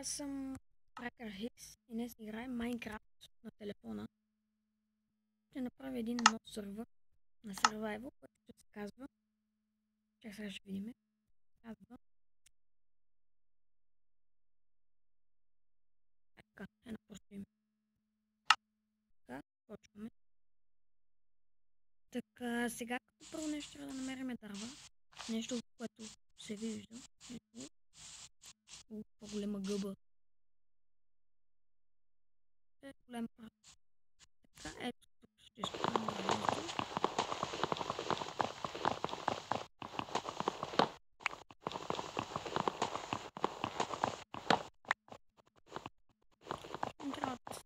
аз съм Tracker Hicks и днес играем Майнкрафт на телефона. Ще направя един нов сервер на Survival, който ще се казва... Чакай, сега ще видим. Казва... Така, едно просто име. Така, почваме. Така, сега като първо нещо трябва да намерим дърва. Нещо, което се вижда. По-голема гъба. Голям прът. Така, ето тук ще изкупим дървото. Трябват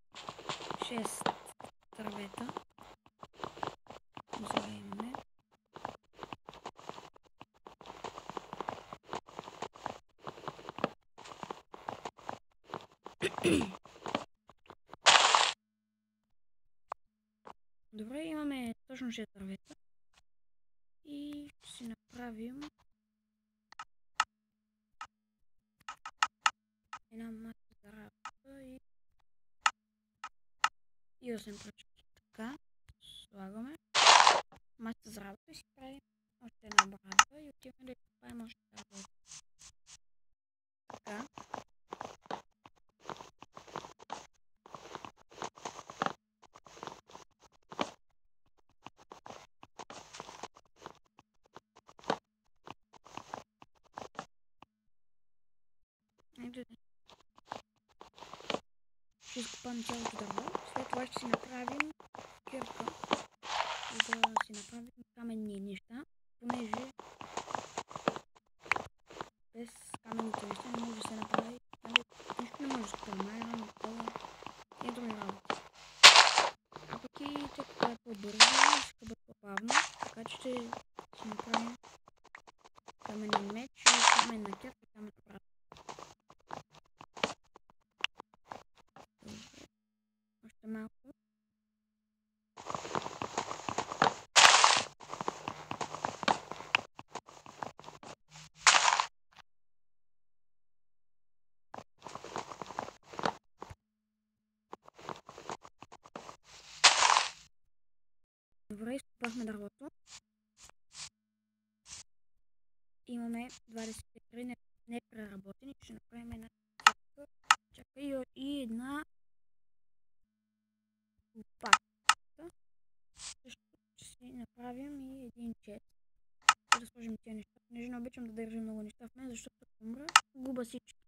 6 дървета. Сега имаме. Добре, имаме точно 6 дървета. И ще си направим една маса за работа и 8 пръчки. Така, слагаме масата за работа и си правим още една брадва и отиваме да изкопаем още дървета. Така. Ще изкопаем цялото дърво. След това ще си направим кирка, за да си направим каменни неща, понеже без каменните неща не може да се направи. Нищо не може да се промая, но това е други работи. А пък и тъй като е по-бързо, ще бъде по-бавно, така че ще си направим каменен меч и каменна кирка и каменна брат. Още малко. Добре, изкопахме дървото. Имаме 23 непреработени. Ще направим една кирка. Чакай, и една лопата. Също ще си направим и един чест. Да сложим тези неща. Понеже не обичам да държа много неща в мен, защото ако умра, губа всички.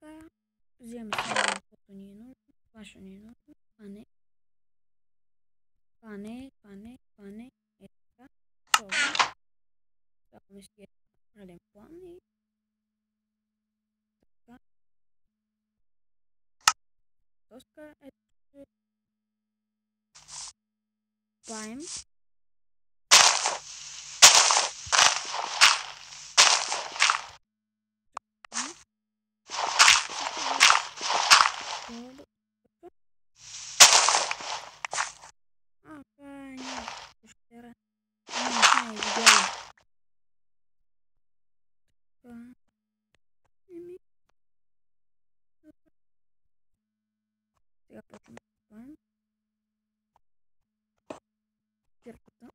Така, вземем само каквото ни е нужно. Това ще ни е нужно. Това не. Това не. Е така. Това. Слагаме си е преден план и така. Доска. Ето ще паем. Сега почваме да правим кирката.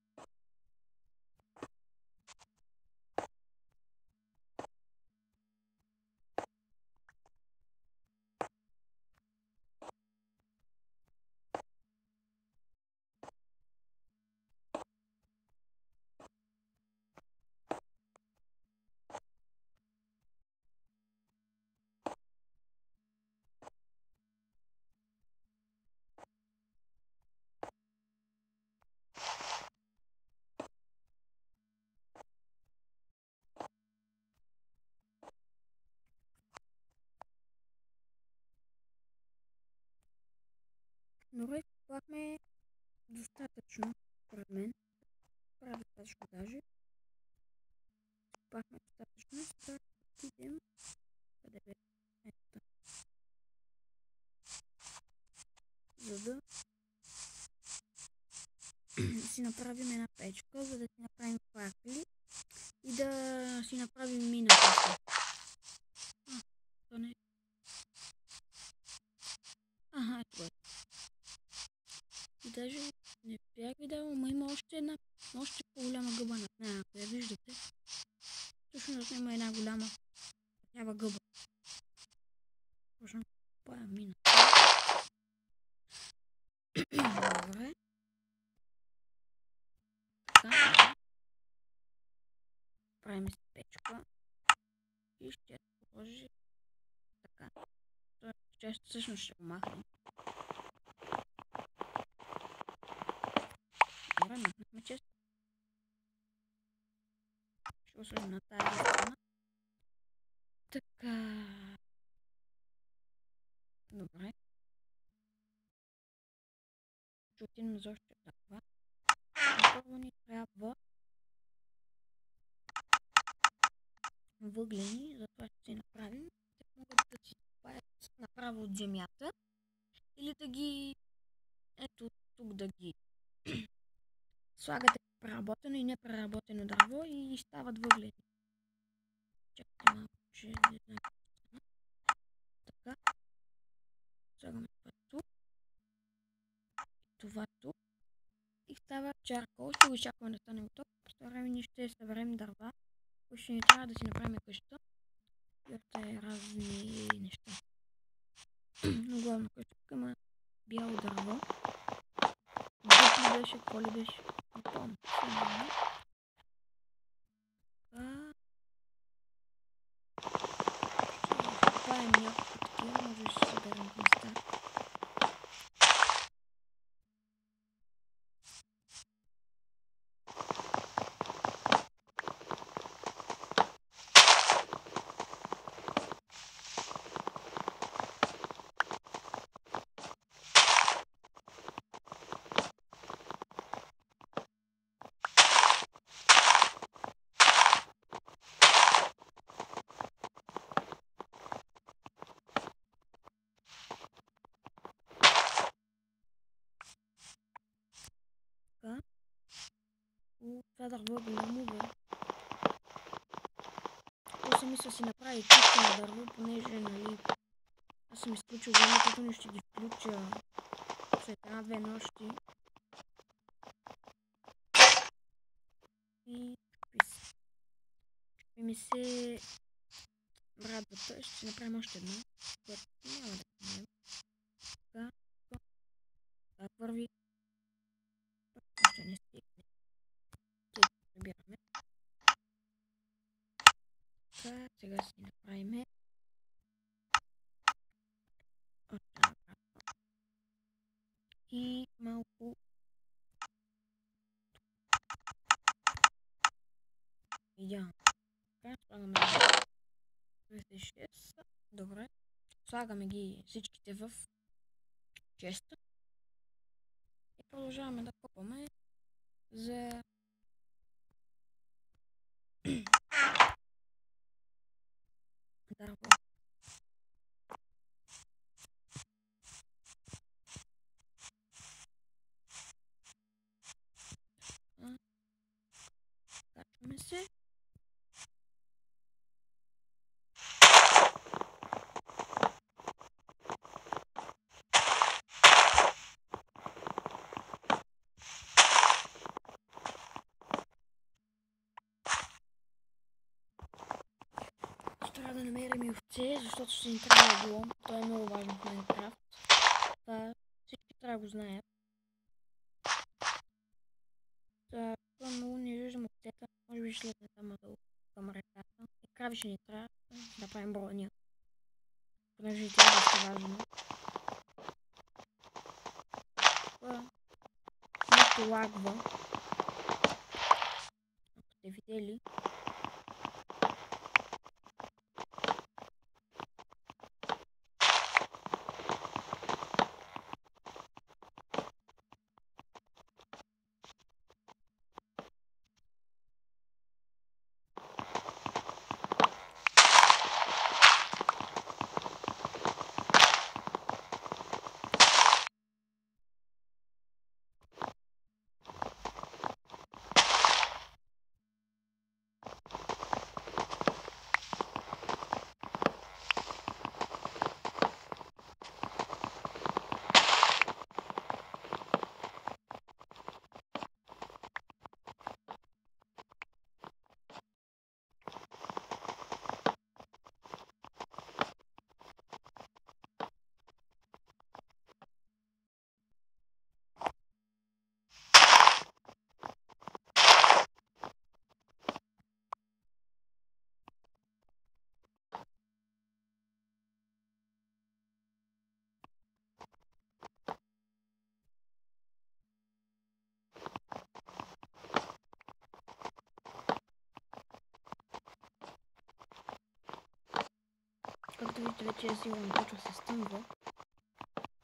Добре, изкопахме достатъчно, според мен. Правя достатъчно даже. Изкопахме достатъчно, сега отидем. Къде бе? Ето. За да си направим една печка, за да си направим факли и да си направим мина. То не. Ага, ето го. И даже не бях видял, но има още една, още по-голяма гъба над нея, ако я виждате. Всъщност има една голяма такава гъба. Точно това е мина. Добре. Така. Правим си печка. И ще я сложи така. Това често всъщност ще го махнем. Добре, махнахме често. Ще го сложим на тази страна. Така. Добре. Ще отидем за още такава. Първо ни трябва въглени, затова ще си направим. Те могат да си купаят направо от земята или да ги ето тук да ги слагате преработено и непреработено дърво и стават въглени. Чакайте малко, че не знам. Така. Слагаме това тук. Това тук. И става чаркол. Ще го изчакваме да стане готов. По това време ние ще съберем дърва. Ще ни трябва да си направим къщата. И още разни неща. Но главно къща тук има бяло дърво. Дък ли беше, какво ли беше? Не помня. Така. Ще правим няколко такива, може да ще съберем в места. Това дърво е голямо, бе. То съм мисля си направи кучка на дърво, понеже, нали, аз съм изключил времето, но ще ги включа след една-две нощи. И чупи ми се брадвата, ще си направим още една, което няма да помнем. Така, так върви. Още не стигне. Прибираме. Така, сега си направим още направо. И малко идеално. Така, слагаме 36. Добре. Слагаме ги всичките в честа. И продължаваме да копаме за дърво. Качваме се. Трябва да намерим и овце, защото ще ни трябва лом. Това е много важно в Майнкрафт. Това всички трябва да го знаят. Това много не виждам овцета. Може би ще летне там надолу към реката. И крави ще ни трябва да правим броня. Понеже и това е доста важно. Това нещо лагва. Ако сте видели. както видите, вече е сигурно почва се стъмва.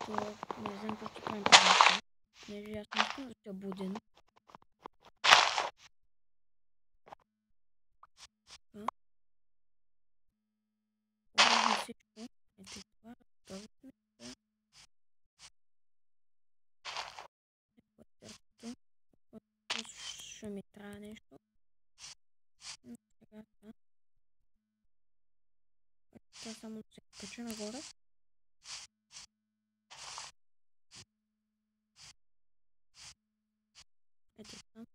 То не знам какво ще правим по неща. Понеже аз не искам да се буден. Образно всичко. Ето и това. Готови сме. Ще ми трябва нещо. Сега това. Това само се кача нагоре. Ето това.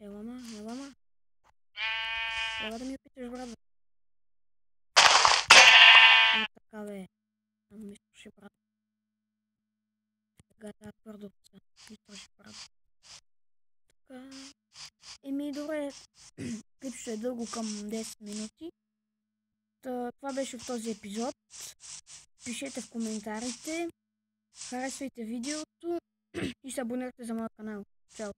Елама. Ела да ми опиташ, брат. Не така, бе. Ама ми слушай, брат. Сега тази твърдоца. Ми слушай, брат. Така. Еми, добре. Клип ще е дълго към 10 минути. Това беше в този епизод. Пишете в коментарите. Харесвайте видеото и се абонирайте за моя канал. Чао!